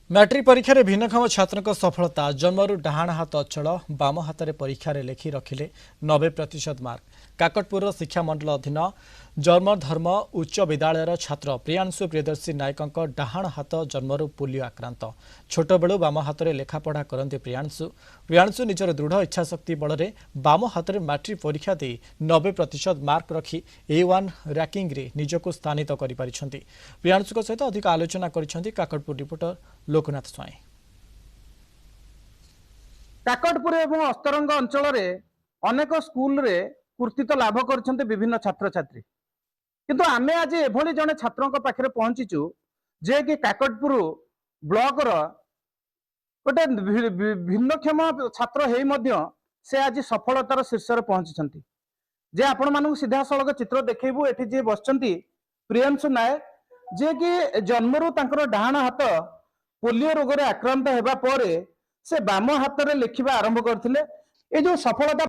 Matric परीक्षा रे भिन्नक्षम छात्र सफलता जन्मरू डाहाण हाथ अचल बाम हाथ में परीक्षा लेखि रखिले 90% मार्क। काकटपुर शिक्षा मंडल अधीन जन्म धर्म उच्च विद्यालय छात्र प्रियांशु प्रियदर्शी नायक डाहाण हाथ जन्मरू पोलियो आक्रांत। छोट बेलू बाम हाथ में लेखापढ़ा करते प्रियांशु निजर दृढ़ इच्छाशक्ति बल में बाम हाथ में मैट्रिक परीक्षा दे 90% मार्क रखी A1 रैंकिंग रे निजको स्थानित कर प्रियांशु सहित अधिक आलोचना कर काकटपुर रिपोर्टर लोकनाथ स्वाई। काकटपुर एवं अस्तरंग अंचल अनेक स्कूल रे कृतित्व लाभ करछन्ते विभिन्न छात्र छात्री, किंतु आमे आज एभली जने छात्रों पाखे पहुंचीचु जे कि काकटपुर ब्लॉक रो गोटे भिन्नक्षम छात्र हेई मध्य से आज सफलतार शीर्ष रे पहुंचीछन्ती। जे आपण मानक सीधा सड़क चित्र देखैबु एठी जे बसचन्ती प्रियांशु नायक, जे कि जन्मरू तांकर डाहाण हाथ पोलियो रोग रे आक्रांत हेबा परे से बाम हाथ रे लिखिबा आरंभ करथिले। ए जो सफलता